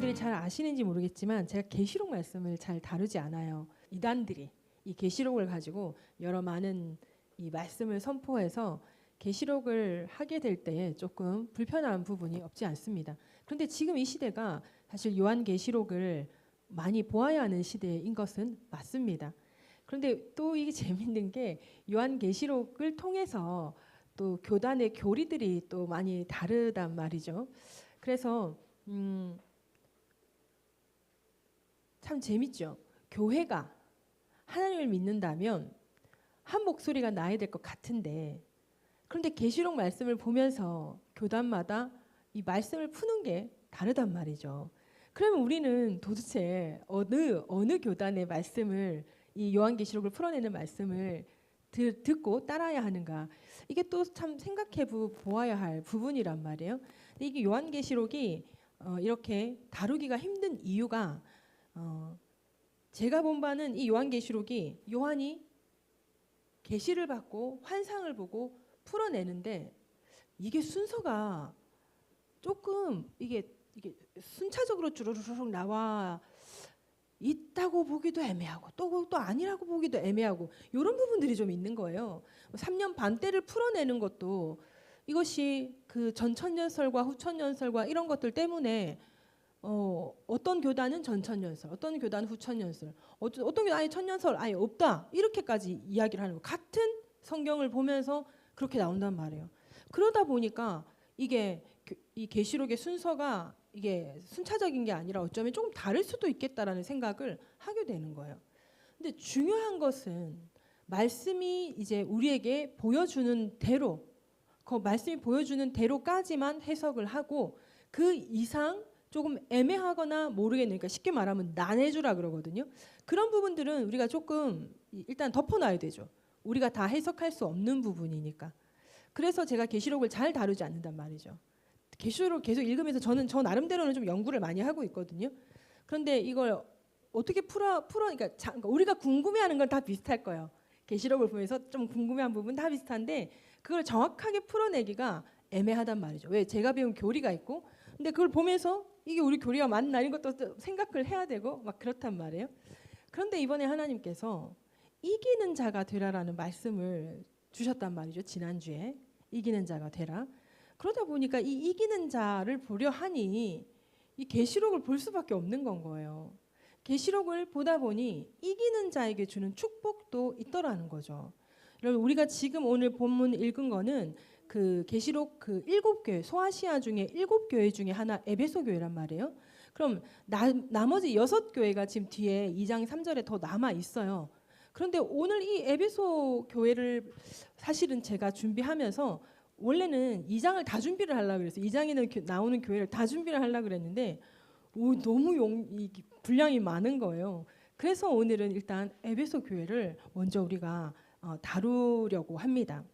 여러분들이 잘 아시는지 모르겠지만 제가 계시록 말씀을 잘 다루지 않아요. 이단들이 이 계시록을 가지고 여러 많은 이 말씀을 선포해서 계시록을 하게 될 때에 조금 불편한 부분이 없지 않습니다. 그런데 지금 이 시대가 사실 요한계시록을 많이 보아야 하는 시대인 것은 맞습니다. 그런데 또 이게 재밌는 게 요한계시록을 통해서 또 교단의 교리들이 또 많이 다르단 말이죠. 그래서 참 재밌죠. 교회가 하나님을 믿는다면 한 목소리가 나야 될 것 같은데, 그런데 계시록 말씀을 보면서 교단마다 이 말씀을 푸는 게 다르단 말이죠. 그러면 우리는 도대체 어느 교단의 말씀을, 이 요한계시록을 풀어내는 말씀을 듣고 따라야 하는가? 이게 또 참 생각해 보아야 할 부분이란 말이에요. 근데 이게 요한계시록이 이렇게 다루기가 힘든 이유가, 제가 본 바는 이 요한계시록이 요한이 계시를 받고 환상을 보고 풀어내는데 이게 순서가 조금 이게 순차적으로 주르륵 나와 있다고 보기도 애매하고 또 아니라고 보기도 애매하고 이런 부분들이 좀 있는 거예요. 3년 반 때를 풀어내는 것도 이것이 그 전천년설과 후천년설과 이런 것들 때문에 어떤 교단은 전천년설, 어떤 교단은 후천년설, 어떤 교단은 아예 천년설 아예 없다 이렇게까지 이야기를 하는 거, 같은 성경을 보면서 그렇게 나온단 말이에요. 그러다 보니까 이게 이 계시록의 순서가 이게 순차적인 게 아니라 어쩌면 조금 다를 수도 있겠다라는 생각을 하게 되는 거예요. 근데 중요한 것은 말씀이 이제 우리에게 보여주는 대로, 그 말씀이 보여주는 대로까지만 해석을 하고 그 이상 조금 애매하거나 모르겠는, 그러니까 쉽게 말하면 난해주라 그러거든요. 그런 부분들은 우리가 조금 일단 덮어놔야 되죠. 우리가 다 해석할 수 없는 부분이니까. 그래서 제가 계시록을 잘 다루지 않는단 말이죠. 계시록 계속 읽으면서 저 나름대로는 좀 연구를 많이 하고 있거든요. 그런데 이걸 어떻게 그러니까 우리가 궁금해하는 건 다 비슷할 거예요. 계시록을 보면서 좀 궁금해한 부분 다 비슷한데 그걸 정확하게 풀어내기가 애매하단 말이죠. 왜? 제가 배운 교리가 있고, 근데 그걸 보면서 이게 우리 교리가 맞나 이런 것도 생각을 해야 되고 막 그렇단 말이에요. 그런데 이번에 하나님께서 이기는 자가 되라라는 말씀을 주셨단 말이죠. 지난주에 이기는 자가 되라. 그러다 보니까 이 이기는 자를 보려 하니 이 계시록을 볼 수밖에 없는 건 거예요. 계시록을 보다 보니 이기는 자에게 주는 축복도 있더라는 거죠. 여러분, 우리가 지금 오늘 본문 읽은 거는 그 계시록 그 7교회, 소아시아 중에 7교회 중에 하나 에베소 교회란 말이에요. 그럼 나머지 6교회가 지금 뒤에 2장 3절에 더 남아 있어요. 그런데 오늘 이 에베소 교회를 사실은 제가 준비하면서 원래는 2장을 다 준비를 하려고 그랬어요. 2장에는 나오는 교회를 다 준비를 하려고 그랬는데 너무 분량이 많은 거예요. 그래서 오늘은 일단 에베소 교회를 먼저 우리가 다루려고 합니다.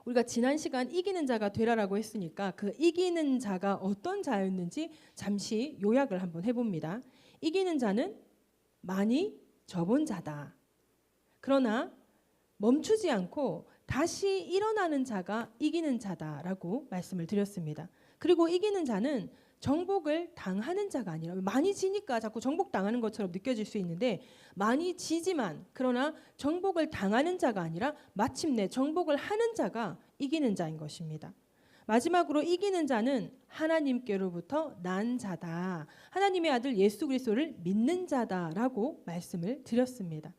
우리가 지난 시간 이기는 자가 되라라고 했으니까 그 이기는 자가 어떤 자였는지 잠시 요약을 한번 해봅니다. 이기는 자는 많이 접은 자다. 그러나 멈추지 않고 다시 일어나는 자가 이기는 자다라고 말씀을 드렸습니다. 그리고 이기는 자는 정복을 당하는 자가 아니라, 많이 지니까 자꾸 정복당하는 것처럼 느껴질 수 있는데 많이 지지만 그러나 정복을 당하는 자가 아니라 마침내 정복을 하는 자가 이기는 자인 것입니다. 마지막으로 이기는 자는 하나님께로부터 난 자다. 하나님의 아들 예수 그리스도를 믿는 자다라고 말씀을 드렸습니다.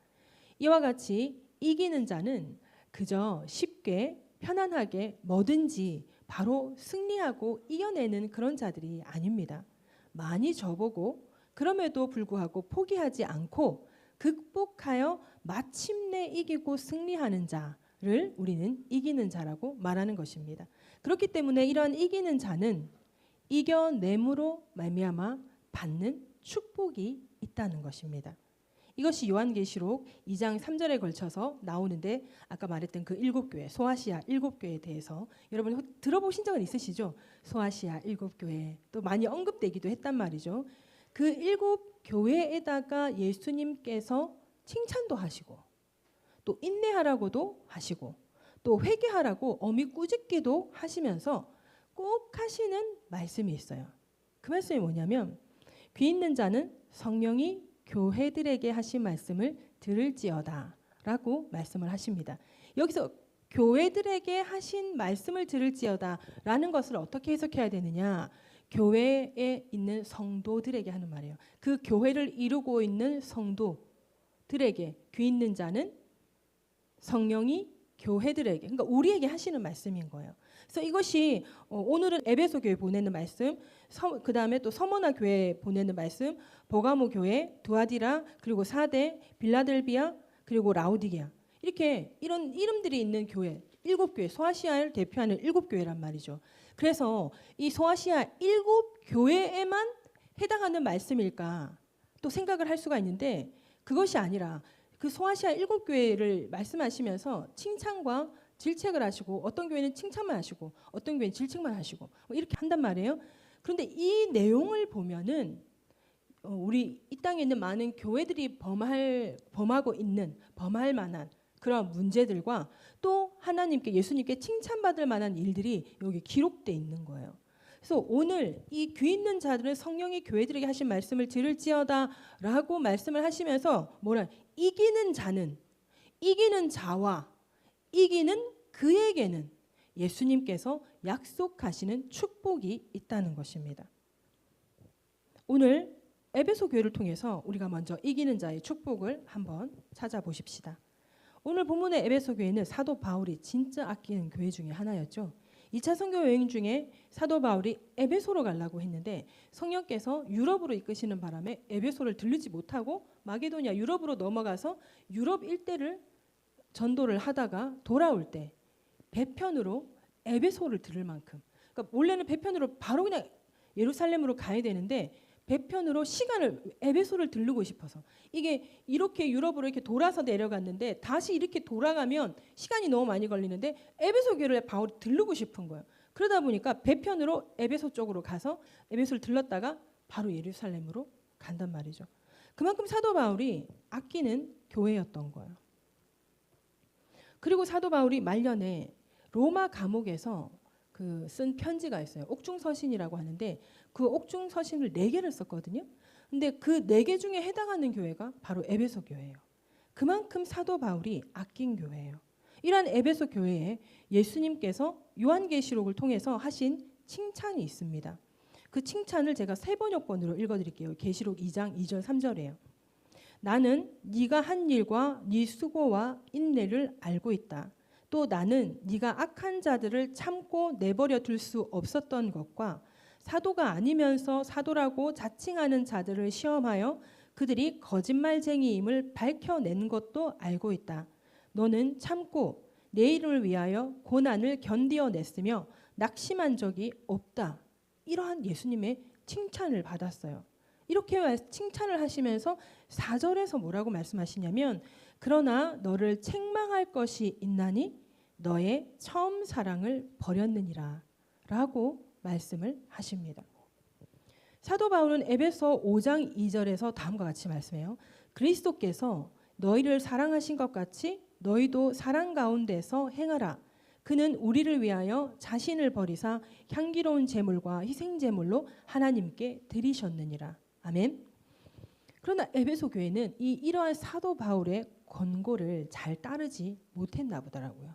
이와 같이 이기는 자는 그저 쉽게 편안하게 뭐든지 바로 승리하고 이겨내는 그런 자들이 아닙니다. 많이 져보고 그럼에도 불구하고 포기하지 않고 극복하여 마침내 이기고 승리하는 자를 우리는 이기는 자라고 말하는 것입니다. 그렇기 때문에 이러한 이기는 자는 이겨냄으로 말미암아 받는 축복이 있다는 것입니다. 이것이 요한계시록 2장 3절에 걸쳐서 나오는데 아까 말했던 그 7교회, 소아시아 7교회에 대해서 여러분 들어보신 적은 있으시죠? 소아시아 7교회 또 많이 언급되기도 했단 말이죠. 그 7교회에다가 예수님께서 칭찬도 하시고 또 인내하라고도 하시고 또 회개하라고 어미 꾸짖기도 하시면서 꼭 하시는 말씀이 있어요. 그 말씀이 뭐냐면 귀 있는 자는 성령이 교회들에게 하신 말씀을 들을지어다 라고 말씀을 하십니다. 여기서 교회들에게 하신 말씀을 들을지어다 라는 것을 어떻게 해석해야 되느냐, 교회에 있는 성도들에게 하는 말이에요. 그 교회를 이루고 있는 성도들에게, 귀 있는 자는 성령이 교회들에게, 그러니까 우리에게 하시는 말씀인 거예요. 그래서 이것이 오늘은 에베소 교회 보내는 말씀, 그 다음에 또 서머나 교회 보내는 말씀, 버가모 교회, 두아디라, 그리고 사대, 빌라델비아, 그리고 라우디게아, 이렇게 이런 이름들이 있는 교회, 7교회, 소아시아를 대표하는 7교회란 말이죠. 그래서 이 소아시아 7교회에만 해당하는 말씀일까 또 생각을 할 수가 있는데, 그것이 아니라 그 소아시아 7교회를 말씀하시면서 칭찬과 질책을 하시고, 어떤 교회는 칭찬만 하시고 어떤 교회는 질책만 하시고 이렇게 한단 말이에요. 그런데 이 내용을 보면은 우리 이 땅에 있는 많은 교회들이 범하고 있는, 범할 만한 그런 문제들과 또 하나님께, 예수님께 칭찬받을 만한 일들이 여기 기록돼 있는 거예요. 그래서 오늘 이 귀 있는 자들은 성령이 교회들에게 하신 말씀을 들을지어다라고 말씀을 하시면서 뭐라, 이기는 자는, 이기는 자와 이기는 그에게는 예수님께서 약속하시는 축복이 있다는 것입니다. 오늘 에베소 교회를 통해서 우리가 먼저 이기는 자의 축복을 한번 찾아보십시다. 오늘 본문의 에베소 교회는 사도 바울이 진짜 아끼는 교회 중에 하나였죠. 2차 선교 여행 중에 사도 바울이 에베소로 가려고 했는데 성령께서 유럽으로 이끄시는 바람에 에베소를 들르지 못하고 마게도니아, 유럽으로 넘어가서 유럽 일대를 전도를 하다가 돌아올 때 배편으로 에베소를 들을 만큼, 그러니까 원래는 배편으로 바로 그냥 예루살렘으로 가야 되는데 배편으로 시간을, 에베소를 들르고 싶어서, 이게 이렇게 유럽으로 이렇게 돌아서 내려갔는데 다시 이렇게 돌아가면 시간이 너무 많이 걸리는데 에베소 교회를 바울이 들르고 싶은 거예요. 그러다 보니까 배편으로 에베소 쪽으로 가서 에베소를 들렀다가 바로 예루살렘으로 간단 말이죠. 그만큼 사도 바울이 아끼는 교회였던 거예요. 그리고 사도 바울이 말년에 로마 감옥에서 쓴 편지가 있어요. 옥중서신이라고 하는데 그 옥중서신을 4개를 썼거든요. 근데 그 4개 중에 해당하는 교회가 바로 에베소 교회예요. 그만큼 사도 바울이 아낀 교회예요. 이러한 에베소 교회에 예수님께서 요한계시록을 통해서 하신 칭찬이 있습니다. 그 칭찬을 제가 3번역본으로 읽어드릴게요. 계시록 2장 2절 3절이에요. 나는 네가 한 일과 네 수고와 인내를 알고 있다. 또 나는 네가 악한 자들을 참고 내버려 둘 수 없었던 것과 사도가 아니면서 사도라고 자칭하는 자들을 시험하여 그들이 거짓말쟁이임을 밝혀낸 것도 알고 있다. 너는 참고 내 이름을 위하여 고난을 견디어냈으며 낙심한 적이 없다. 이러한 예수님의 칭찬을 받았어요. 이렇게 칭찬을 하시면서 4절에서 뭐라고 말씀하시냐면, 그러나 너를 책망할 것이 있나니 너의 처음 사랑을 버렸느니라 라고 말씀을 하십니다. 사도 바울은 에베소 5장 2절에서 다음과 같이 말씀해요. 그리스도께서 너희를 사랑하신 것 같이 너희도 사랑 가운데서 행하라. 그는 우리를 위하여 자신을 버리사 향기로운 제물과 희생 제물로 하나님께 드리셨느니라. 아멘. 그러나 에베소 교회는 이러한 사도 바울의 권고를 잘 따르지 못했나 보더라고요.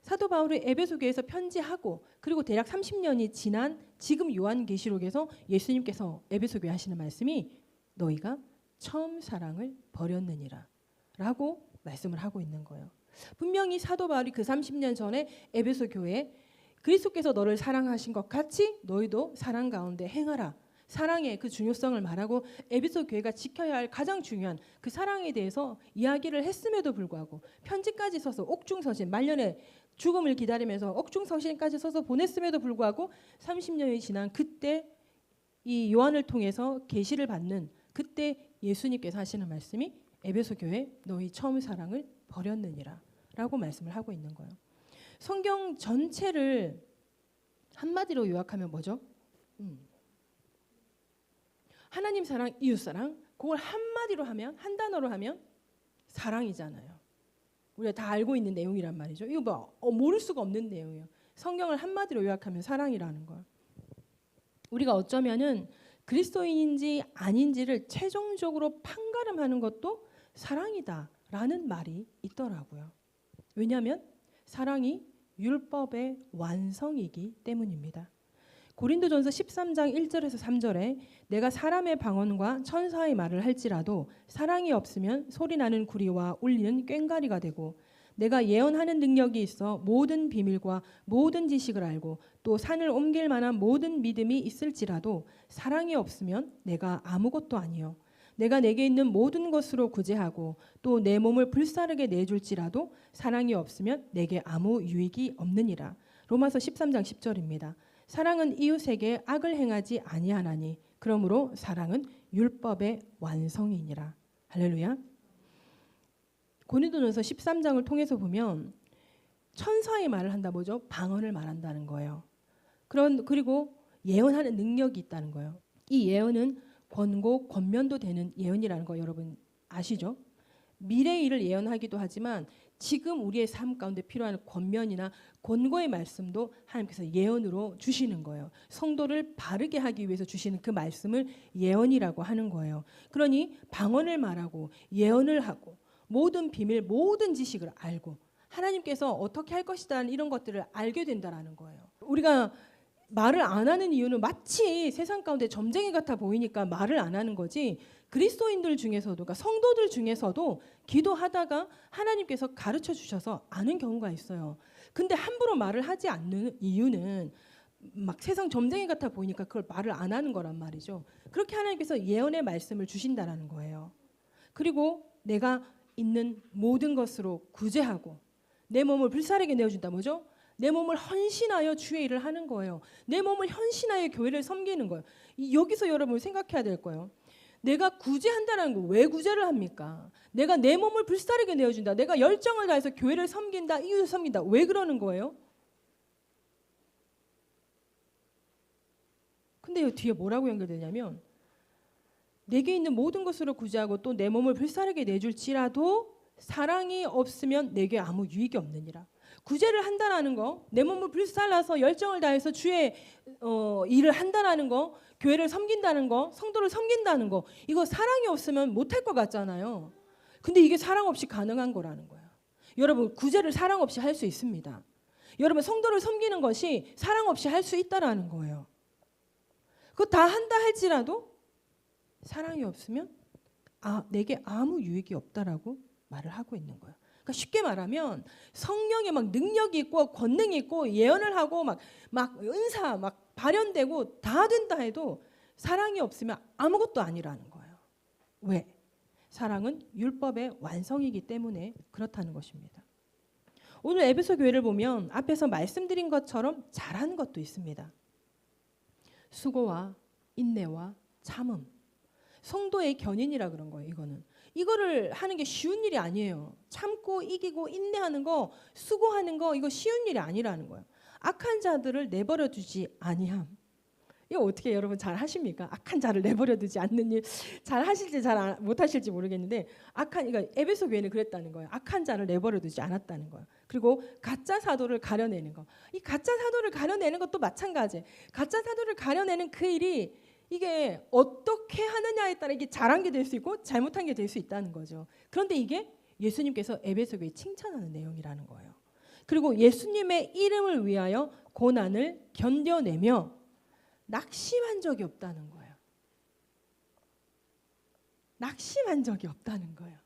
사도 바울이 에베소 교회에서 편지하고 그리고 대략 30년이 지난 지금 요한계시록에서 예수님께서 에베소 교회 하시는 말씀이 너희가 처음 사랑을 버렸느니라 라고 말씀을 하고 있는 거예요. 분명히 사도 바울이 그 30년 전에 에베소 교회에 그리스도께서 너를 사랑하신 것 같이 너희도 사랑 가운데 행하라, 사랑의 그 중요성을 말하고 에베소 교회가 지켜야 할 가장 중요한 그 사랑에 대해서 이야기를 했음에도 불구하고 편지까지 써서 옥중서신, 말년에 죽음을 기다리면서 옥중서신까지 써서 보냈음에도 불구하고 30년이 지난 그때 이 요한을 통해서 계시를 받는 그때 예수님께서 하시는 말씀이 에베소 교회 너희 처음 사랑을 버렸느니라 라고 말씀을 하고 있는 거예요. 성경 전체를 한마디로 요약하면 뭐죠? 하나님 사랑, 이웃 사랑, 그걸 한마디로 하면, 한 단어로 하면 사랑이잖아요. 우리가 다 알고 있는 내용이란 말이죠. 이거 뭐 모를 수가 없는 내용이에요. 성경을 한마디로 요약하면 사랑이라는 거예요. 우리가 어쩌면은 그리스도인인지 아닌지를 최종적으로 판가름하는 것도 사랑이다라는 말이 있더라고요. 왜냐하면 사랑이 율법의 완성이기 때문입니다. 고린도전서 13장 1절에서 3절에 내가 사람의 방언과 천사의 말을 할지라도 사랑이 없으면 소리나는 구리와 울리는 꽹과리가 되고 내가 예언하는 능력이 있어 모든 비밀과 모든 지식을 알고 또 산을 옮길 만한 모든 믿음이 있을지라도 사랑이 없으면 내가 아무것도 아니요 내가 내게 있는 모든 것으로 구제하고 또 내 몸을 불사르게 내줄지라도 사랑이 없으면 내게 아무 유익이 없느니라. 로마서 13장 10절입니다. 사랑은 이웃에게 악을 행하지 아니하나니 그러므로 사랑은 율법의 완성이니라. 할렐루야. 고린도전서 13장을 통해서 보면 천사의 말을 한다 뭐죠? 방언을 말한다는 거예요. 그리고 예언하는 능력이 있다는 거예요. 이 예언은 권고, 권면도 되는 예언이라는 거 여러분 아시죠? 미래의 일을 예언하기도 하지만 지금 우리의 삶 가운데 필요한 권면이나 권고의 말씀도 하나님께서 예언으로 주시는 거예요. 성도를 바르게 하기 위해서 주시는 그 말씀을 예언이라고 하는 거예요. 그러니 방언을 말하고 예언을 하고 모든 비밀, 모든 지식을 알고 하나님께서 어떻게 할 것이다라는 이런 것들을 알게 된다라는 거예요. 우리가 말을 안 하는 이유는 마치 세상 가운데 점쟁이 같아 보이니까 말을 안 하는 거지 그리스도인들 중에서도 그러니까 성도들 중에서도 기도하다가 하나님께서 가르쳐 주셔서 아는 경우가 있어요. 근데 함부로 말을 하지 않는 이유는 막 세상 점쟁이 같아 보이니까 그걸 말을 안 하는 거란 말이죠. 그렇게 하나님께서 예언의 말씀을 주신다라는 거예요. 그리고 내가 있는 모든 것으로 구제하고 내 몸을 불사르게 내어준다 뭐죠? 내 몸을 헌신하여 주의 일을 하는 거예요. 내 몸을 헌신하여 교회를 섬기는 거예요. 여기서 여러분 생각해야 될 거예요. 내가 구제한다는 거 왜 구제를 합니까? 내가 내 몸을 불사르게 내어준다. 내가 열정을 다해서 교회를 섬긴다. 이웃을 섬긴다. 왜 그러는 거예요? 근데 이 뒤에 뭐라고 연결되냐면 내게 있는 모든 것으로 구제하고 또 내 몸을 불사르게 내줄지라도 사랑이 없으면 내게 아무 유익이 없느니라. 구제를 한다라는 거, 내 몸을 불살라서 열정을 다해서 주의 일을 한다라는 거, 교회를 섬긴다는 거, 성도를 섬긴다는 거, 이거 사랑이 없으면 못할 것 같잖아요. 근데 이게 사랑 없이 가능한 거라는 거예요. 여러분 구제를 사랑 없이 할 수 있습니다. 여러분 성도를 섬기는 것이 사랑 없이 할 수 있다라는 거예요. 그거 다 한다 할지라도 사랑이 없으면 내게 아무 유익이 없다라고 말을 하고 있는 거예요. 그러니까 쉽게 말하면 성령에 막 능력이 있고 권능이 있고 예언을 하고 막 은사 막 발현되고 다 된다 해도 사랑이 없으면 아무것도 아니라는 거예요. 왜? 사랑은 율법의 완성이기 때문에 그렇다는 것입니다. 오늘 에베소 교회를 보면 앞에서 말씀드린 것처럼 잘하는 것도 있습니다. 수고와 인내와 참음. 성도의 견인이라 그런 거예요. 이거를 하는 게 쉬운 일이 아니에요. 참고 이기고 인내하는 거, 수고하는 거 이거 쉬운 일이 아니라는 거예요. 악한 자들을 내버려 두지 아니함. 이거 어떻게 여러분 잘 하십니까? 악한 자를 내버려 두지 않는 일 잘 하실지 잘 못 하실지 모르겠는데 그러니까 에베소 교회는 그랬다는 거예요. 악한 자를 내버려 두지 않았다는 거예요. 그리고 가짜 사도를 가려내는 거. 이 가짜 사도를 가려내는 것도 마찬가지예요. 가짜 사도를 가려내는 그 일이 이게 어떻게 하느냐에 따라 이게 잘한 게 될 수 있고 잘못한 게 될 수 있다는 거죠. 그런데 이게 예수님께서 에베소 교회 칭찬하는 내용이라는 거예요. 그리고 예수님의 이름을 위하여 고난을 견뎌내며 낙심한 적이 없다는 거예요. 낙심한 적이 없다는 거예요.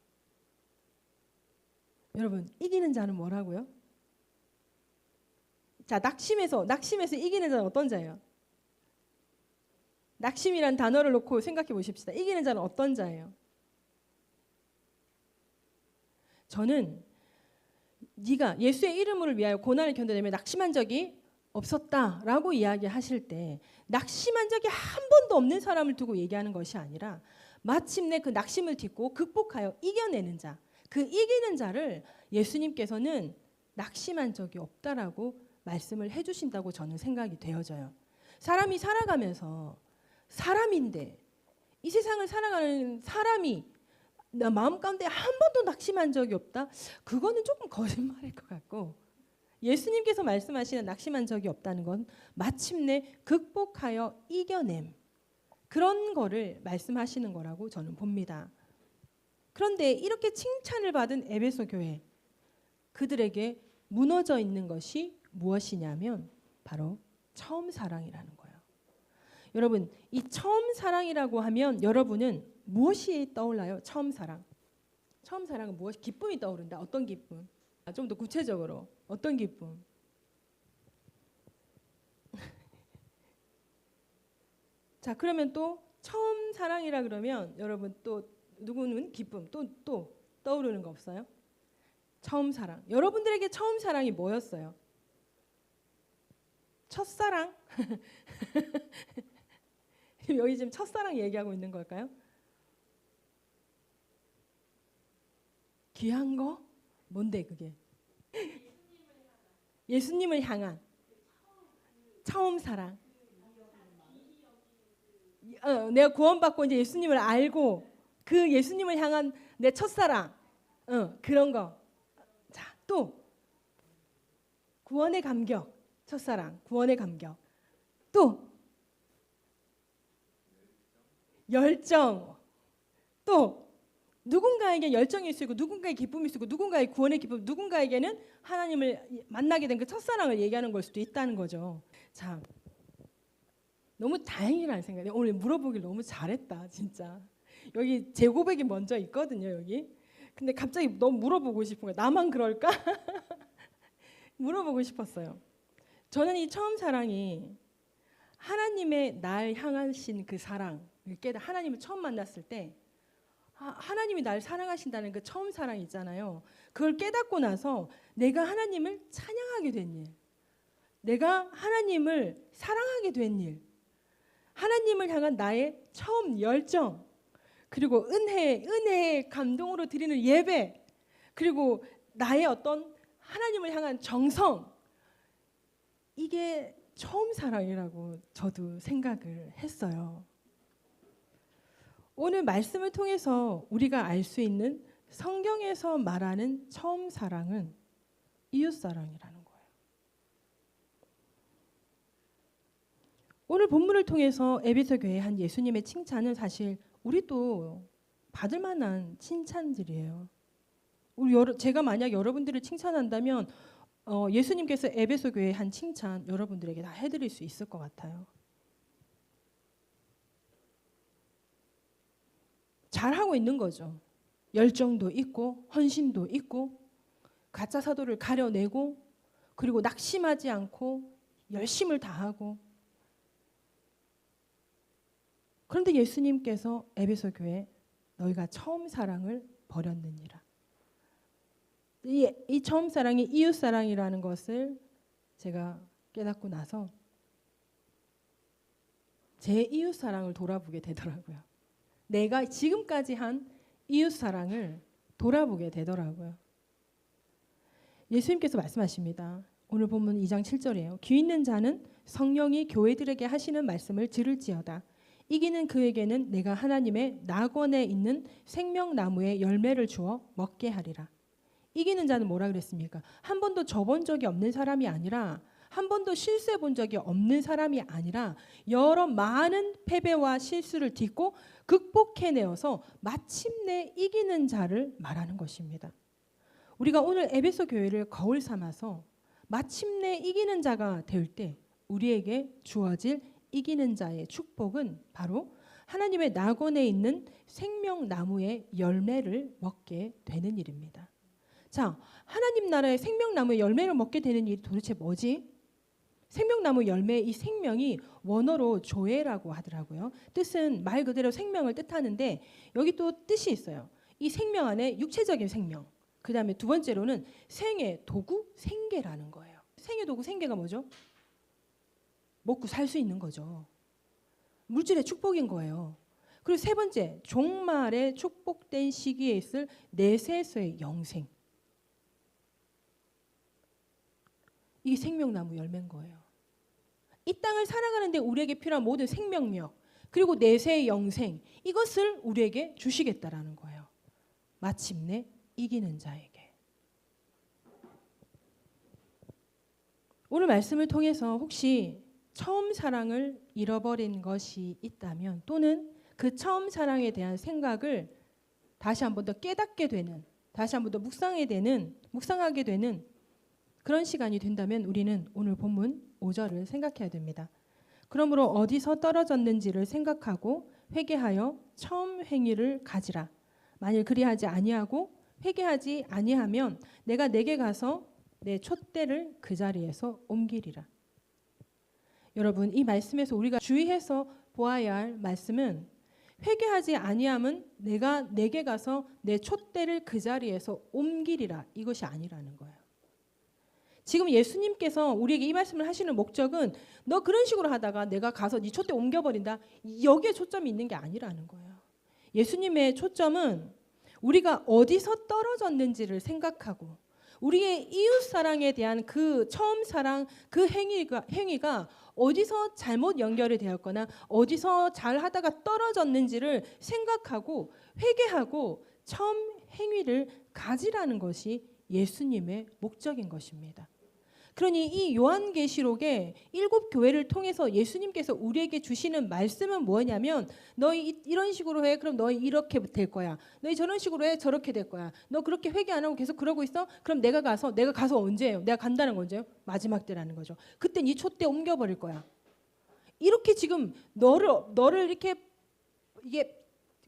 여러분 이기는 자는 뭐라고요? 자, 낙심해서 이기는 자는 어떤 자예요? 낙심이란 단어를 놓고 생각해 보십시다. 이기는 자는 어떤 자예요? 저는 네가 예수의 이름을 위하여 고난을 견뎌내며 낙심한 적이 없었다라고 이야기하실 때 낙심한 적이 한 번도 없는 사람을 두고 얘기하는 것이 아니라 마침내 그 낙심을 딛고 극복하여 이겨내는 자, 그 이기는 자를 예수님께서는 낙심한 적이 없다라고 말씀을 해주신다고 저는 생각이 되어져요. 사람이 살아가면서 사람인데 이 세상을 살아가는 사람이 나 마음 가운데 한 번도 낙심한 적이 없다? 그거는 조금 거짓말일 것 같고 예수님께서 말씀하시는 낙심한 적이 없다는 건 마침내 극복하여 이겨냄 그런 거를 말씀하시는 거라고 저는 봅니다. 그런데 이렇게 칭찬을 받은 에베소 교회, 그들에게 무너져 있는 것이 무엇이냐면 바로 처음 사랑이라는 거예요. 여러분, 이 처음 사랑이라고 하면 여러분은 무엇이 떠올라요? 처음 사랑. 처음 사랑은 무엇이? 기쁨이 떠오른다. 어떤 기쁨? 좀 더 구체적으로 어떤 기쁨? 자, 그러면 또 처음 사랑이라 그러면 여러분 또 누구는 기쁨 또 떠오르는 거 없어요? 처음 사랑. 여러분들에게 처음 사랑이 뭐였어요? 첫사랑? 여기 지금 첫사랑 얘기하고 있는 걸까요? 귀한 거? 뭔데 그게? 예수님을 향한 처음 사랑. 내가 구원받고 이제 예수님을 알고 그 예수님을 향한 내 첫사랑, 그런 거. 자, 또 구원의 감격, 첫사랑, 구원의 감격. 또 열정. 또 누군가에게 열정이 있고 누군가의 기쁨이 있고 누군가의 구원의 기쁨, 누군가에게는 하나님을 만나게 된 그 첫사랑을 얘기하는 걸 수도 있다는 거죠. 자, 너무 다행이라는 생각이 오늘 물어보길 너무 잘했다 진짜. 여기 제 고백이 먼저 있거든요 여기. 근데 갑자기 너무 물어보고 싶은 거예요. 나만 그럴까? 물어보고 싶었어요. 저는 이 처음 사랑이 하나님의 날 향하신 그 사랑, 하나님을 처음 만났을 때 하나님이 날 사랑하신다는 그 처음 사랑 있잖아요. 그걸 깨닫고 나서 내가 하나님을 찬양하게 된 일, 내가 하나님을 사랑하게 된 일, 하나님을 향한 나의 처음 열정, 그리고 은혜의 감동으로 드리는 예배, 그리고 나의 어떤 하나님을 향한 정성, 이게 처음 사랑이라고 저도 생각을 했어요. 오늘 말씀을 통해서 우리가 알 수 있는 성경에서 말하는 처음 사랑은 이웃사랑이라는 거예요. 오늘 본문을 통해서 에베소 교회에 한 예수님의 칭찬은 사실 우리도 받을 만한 칭찬들이에요. 제가 만약 여러분들을 칭찬한다면 예수님께서 에베소 교회에 한 칭찬 여러분들에게 다 해드릴 수 있을 것 같아요. 잘하고 있는 거죠. 열정도 있고 헌신도 있고 가짜 사도를 가려내고 그리고 낙심하지 않고 열심을 다하고. 그런데 예수님께서 에베소 교회 너희가 처음 사랑을 버렸느니라. 이 처음 사랑이 이웃 사랑이라는 것을 제가 깨닫고 나서 제 이웃 사랑을 돌아보게 되더라고요. 내가 지금까지 한 이웃 사랑을 돌아보게 되더라고요. 예수님께서 말씀하십니다. 오늘 본문 2장 7절이에요. 귀 있는 자는 성령이 교회들에게 하시는 말씀을 들을지어다. 이기는 그에게는 내가 하나님의 낙원에 있는 생명나무의 열매를 주어 먹게 하리라. 이기는 자는 뭐라 그랬습니까? 한 번도 져본 적이 없는 사람이 아니라 한 번도 실수해 본 적이 없는 사람이 아니라 여러 많은 패배와 실수를 딛고 극복해내어서 마침내 이기는 자를 말하는 것입니다. 우리가 오늘 에베소 교회를 거울 삼아서 마침내 이기는 자가 될 때 우리에게 주어질 이기는 자의 축복은 바로 하나님의 낙원에 있는 생명나무의 열매를 먹게 되는 일입니다. 자, 하나님 나라의 생명나무의 열매를 먹게 되는 일이 도대체 뭐지? 생명나무 열매, 이 생명이 원어로 조에라고 하더라고요. 뜻은 말 그대로 생명을 뜻하는데 여기 또 뜻이 있어요. 이 생명 안에 육체적인 생명, 그 다음에 두 번째로는 생의 도구, 생계라는 거예요. 생의 도구, 생계가 뭐죠? 먹고 살 수 있는 거죠. 물질의 축복인 거예요. 그리고 세 번째, 종말의 축복된 시기에 있을 내세서의 영생. 이게 생명나무 열매인 거예요. 이 땅을 살아가는데 우리에게 필요한 모든 생명력 그리고 내세의 영생, 이것을 우리에게 주시겠다라는 거예요. 마침내 이기는 자에게. 오늘 말씀을 통해서 혹시 처음 사랑을 잃어버린 것이 있다면, 또는 그 처음 사랑에 대한 생각을 다시 한 번 더 깨닫게 되는, 다시 한 번 더 묵상하게 되는 그런 시간이 된다면 우리는 오늘 본문 5절을 생각해야 됩니다. 그러므로 어디서 떨어졌는지를 생각하고 회개하여 처음 행위를 가지라. 만일 그리하지 아니하고 회개하지 아니하면 내가 내게 가서 내 촛대를 그 자리에서 옮기리라. 여러분, 이 말씀에서 우리가 주의해서 보아야 할 말씀은 회개하지 아니하면 내가 내게 가서 내 촛대를 그 자리에서 옮기리라, 이것이 아니라는 거예요. 지금 예수님께서 우리에게 이 말씀을 하시는 목적은 너 그런 식으로 하다가 내가 가서 네 촛대 옮겨버린다, 여기에 초점이 있는 게 아니라는 거예요. 예수님의 초점은 우리가 어디서 떨어졌는지를 생각하고 우리의 이웃 사랑에 대한 그 처음 사랑, 그 행위가 어디서 잘못 연결이 되었거나 어디서 잘하다가 떨어졌는지를 생각하고 회개하고 처음 행위를 가지라는 것이 예수님의 목적인 것입니다. 그러니 이 요한계시록의 7교회를 통해서 예수님께서 우리에게 주시는 말씀은 뭐냐면, 너희 이런 식으로 해, 그럼 너희 이렇게 될 거야. 너희 저런 식으로 해, 저렇게 될 거야. 너 그렇게 회개 안 하고 계속 그러고 있어? 그럼 내가 가서 언제예요? 내가 간다는 건 언제예요? 마지막 때라는 거죠. 그때 네 촛대 옮겨버릴 거야. 이렇게 지금 너를 이렇게, 이게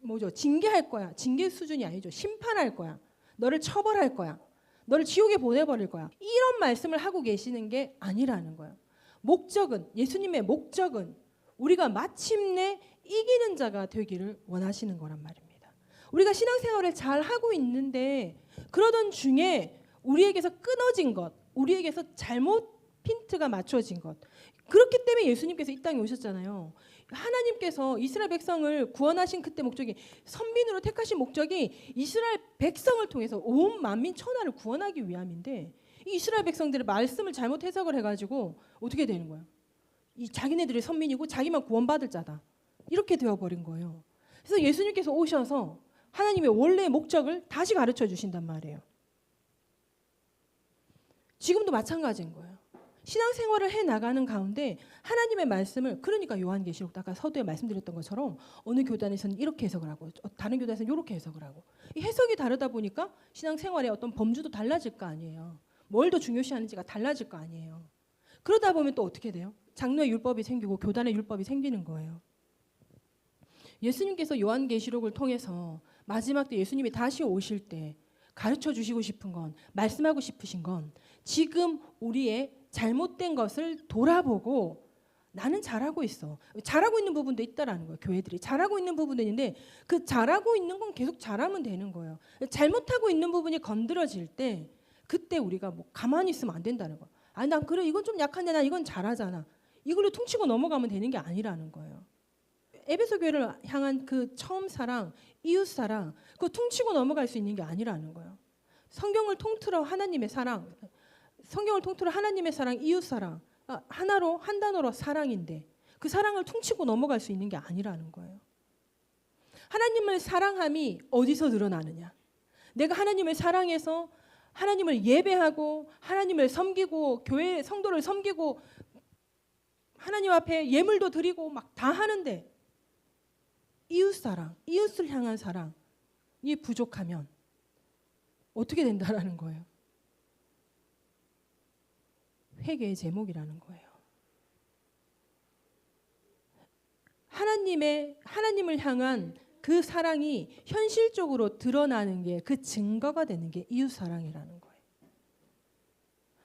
뭐죠? 징계할 거야. 징계 수준이 아니죠. 심판할 거야. 너를 처벌할 거야. 너를 지옥에 보내버릴 거야. 이런 말씀을 하고 계시는 게 아니라는 거예요. 예수님의 목적은 우리가 마침내 이기는 자가 되기를 원하시는 거란 말입니다. 우리가 신앙생활을 잘 하고 있는데 그러던 중에 우리에게서 끊어진 것, 우리에게서 잘못 핀트가 맞춰진 것, 그렇기 때문에 예수님께서 이 땅에 오셨잖아요. 하나님께서 이스라엘 백성을 구원하신 그때 목적이, 선민으로 택하신 목적이 이스라엘 백성을 통해서 온 만민 천하를 구원하기 위함인데, 이 이스라엘 백성들의 말씀을 잘못 해석을 해가지고 어떻게 되는 거예요? 이 자기네들이 선민이고 자기만 구원받을 자다, 이렇게 되어버린 거예요. 그래서 예수님께서 오셔서 하나님의 원래의 목적을 다시 가르쳐 주신단 말이에요. 지금도 마찬가지인 거예요. 신앙생활을 해나가는 가운데 하나님의 말씀을, 그러니까 요한계시록 아까 서두에 말씀드렸던 것처럼 어느 교단에서는 이렇게 해석을 하고 다른 교단에서는 이렇게 해석을 하고, 이 해석이 다르다 보니까 신앙생활의 어떤 범주도 달라질 거 아니에요. 뭘 더 중요시하는지가 달라질 거 아니에요. 그러다 보면 또 어떻게 돼요? 장로의 율법이 생기고 교단의 율법이 생기는 거예요. 예수님께서 요한계시록을 통해서 마지막 때 예수님이 다시 오실 때 가르쳐 주시고 싶은 건, 말씀하고 싶으신 건, 지금 우리의 잘못된 것을 돌아보고 나는 잘하고 있어. 잘하고 있는 부분도 있다라는 거예요. 교회들이 잘하고 있는 부분도 있는데 그 잘하고 있는 건 계속 잘하면 되는 거예요. 잘못하고 있는 부분이 건드려질 때 그때 우리가 뭐 가만히 있으면 안 된다는 거예요. 아니 난 그래, 이건 좀 약한데 난 이건 잘하잖아, 이걸로 퉁치고 넘어가면 되는 게 아니라는 거예요. 에베소 교회를 향한 그 처음 사랑, 이웃 사랑, 그거 퉁치고 넘어갈 수 있는 게 아니라는 거예요. 성경을 통틀어 하나님의 사랑, 이웃 사랑, 하나로, 한 단어로 사랑인데 그 사랑을 퉁치고 넘어갈 수 있는 게 아니라는 거예요. 하나님을 사랑함이 어디서 드러나느냐? 내가 하나님을 사랑해서 하나님을 예배하고 하나님을 섬기고 교회 성도를 섬기고 하나님 앞에 예물도 드리고 막 다 하는데 이웃 사랑, 이웃을 향한 사랑이 부족하면 어떻게 된다라는 거예요? 회개의 제목이라는 거예요. 하나님을 향한 그 사랑이 현실적으로 드러나는 게, 그 증거가 되는 게 이웃 사랑이라는 거예요.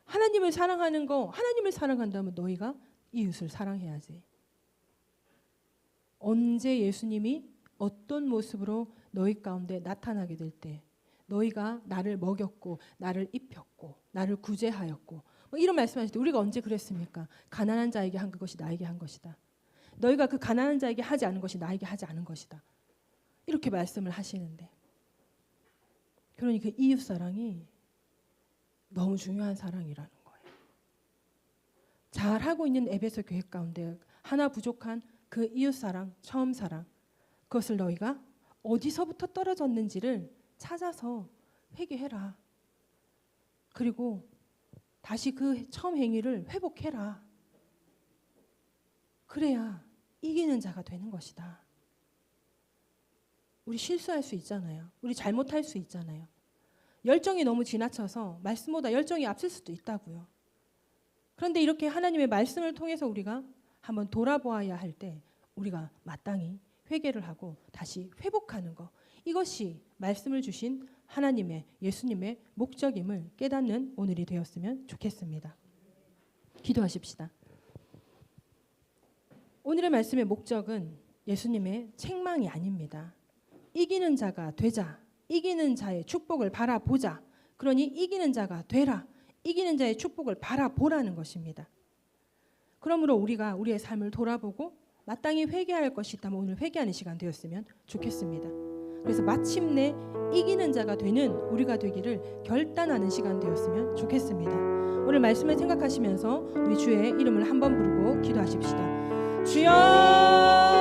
하나님을 사랑하는 거, 하나님을 사랑한다면 너희가 이웃을 사랑해야지. 언제 예수님이 어떤 모습으로 너희 가운데 나타나게 될 때 너희가 나를 먹였고 나를 입혔고 나를 구제하였고, 뭐 이런 말씀하실 때 우리가 언제 그랬습니까? 가난한 자에게 한 그것이 나에게 한 것이다. 너희가 그 가난한 자에게 하지 않은 것이 나에게 하지 않은 것이다. 이렇게 말씀을 하시는데, 그러니 그 이웃 사랑이 너무 중요한 사랑이라는 거예요. 잘하고 있는 에베소 교회 가운데 하나 부족한 그 이웃 사랑, 처음 사랑, 그것을 너희가 어디서부터 떨어졌는지를 찾아서 회개해라. 그리고 다시 그 처음 행위를 회복해라. 그래야 이기는 자가 되는 것이다. 우리 실수할 수 있잖아요. 우리 잘못할 수 있잖아요. 열정이 너무 지나쳐서 말씀보다 열정이 앞설 수도 있다고요. 그런데 이렇게 하나님의 말씀을 통해서 우리가 한번 돌아보아야 할 때 우리가 마땅히 회개를 하고 다시 회복하는 것, 이것이 말씀을 주신 하나님의, 예수님의 목적임을 깨닫는 오늘이 되었으면 좋겠습니다. 기도하십시다. 오늘의 말씀의 목적은 예수님의 책망이 아닙니다. 이기는 자가 되자, 이기는 자의 축복을 바라보자. 그러니 이기는 자가 되라, 이기는 자의 축복을 바라보라는 것입니다. 그러므로 우리가 우리의 삶을 돌아보고 마땅히 회개할 것이 있다면 오늘 회개하는 시간 되었으면 좋겠습니다. 그래서 마침내 이기는 자가 되는 우리가 되기를 결단하는 시간 되었으면 좋겠습니다. 오늘 말씀을 생각하시면서 우리 주의 이름을 한번 부르고 기도하십시다. 주여!